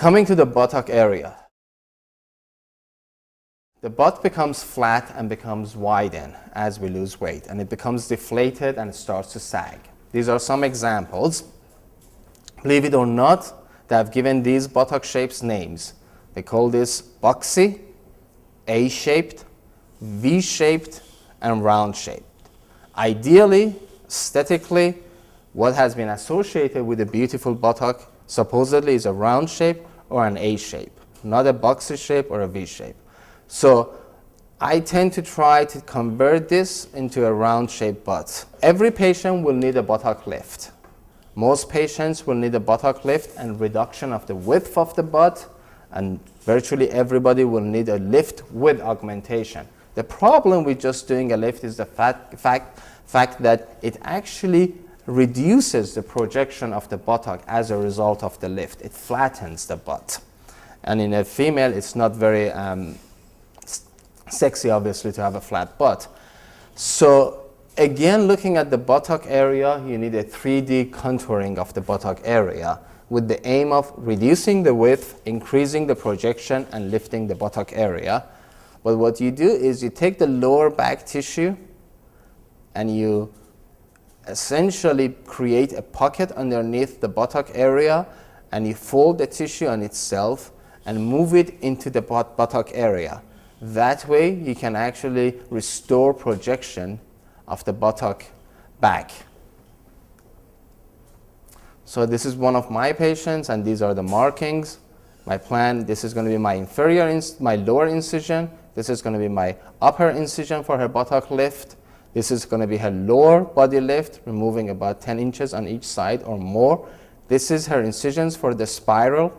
Coming to the buttock area. The butt becomes flat and becomes widened as we lose weight, and it becomes deflated and starts to sag. These are some examples. Believe it or not, they have given these buttock shapes names. They call this boxy, A-shaped, V-shaped, and round-shaped. Ideally, aesthetically, what has been associated with a beautiful buttock supposedly is a round shape or an A shape, not a boxy shape or a V shape. So I tend to try to convert this into a round shaped butt. Every patient will need a buttock lift. Most patients will need a buttock lift and reduction of the width of the butt, and virtually everybody will need a lift with augmentation. The problem with just doing a lift is the fact that it actually reduces the projection of the buttock as a result of the lift. It flattens the butt. And in a female, it's not very sexy, obviously, to have a flat butt. So again, looking at the buttock area, you need a 3D contouring of the buttock area with the aim of reducing the width, increasing the projection, and lifting the buttock area. But what you do is you take the lower back tissue and you essentially create a pocket underneath the buttock area, and you fold the tissue on itself and move it into the buttock area. That way you can actually restore projection of the buttock back. So this is one of my patients, and these are the markings. My plan, this is going to be my lower incision. This is going to be my upper incision for her buttock lift. This is going to be her lower body lift, removing about 10 inches on each side or more. This is her incisions for the spiral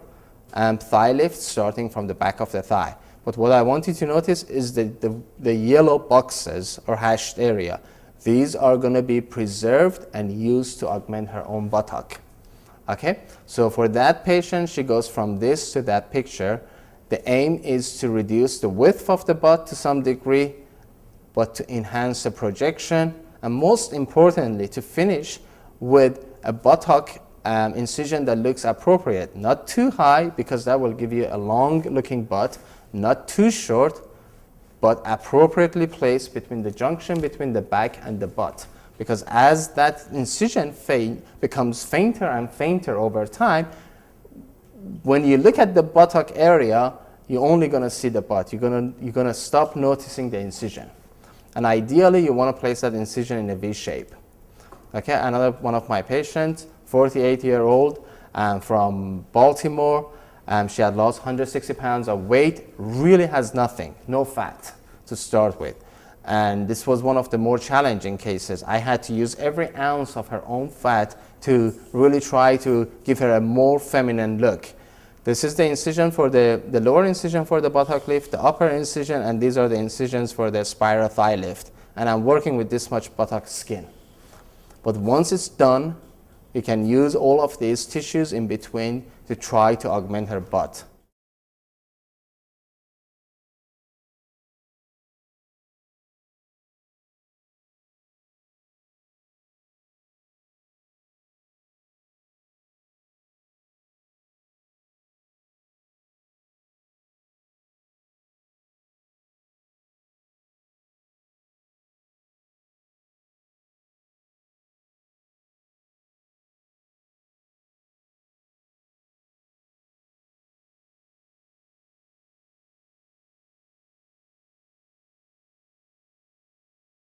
thigh lift, starting from the back of the thigh. But what I want you to notice is the yellow boxes or hashed area. These are going to be preserved and used to augment her own buttock. Okay, so for that patient, she goes from this to that picture. The aim is to reduce the width of the butt to some degree, but to enhance the projection, and most importantly, to finish with a buttock incision that looks appropriate. Not too high, because that will give you a long-looking butt, not too short, but appropriately placed between the junction between the back and the butt. Because as that incision becomes fainter and fainter over time, when you look at the buttock area, you're only going to see the butt. You're going to stop noticing the incision. And ideally, you want to place that incision in a V shape. Okay, another one of my patients, 48-year-old from Baltimore. She had lost 160 pounds of weight, really has nothing, no fat to start with. And this was one of the more challenging cases. I had to use every ounce of her own fat to really try to give her a more feminine look. This is the incision for the lower incision for the buttock lift, the upper incision, and these are the incisions for the spiral thigh lift. And I'm working with this much buttock skin. But once it's done, you can use all of these tissues in between to try to augment her butt.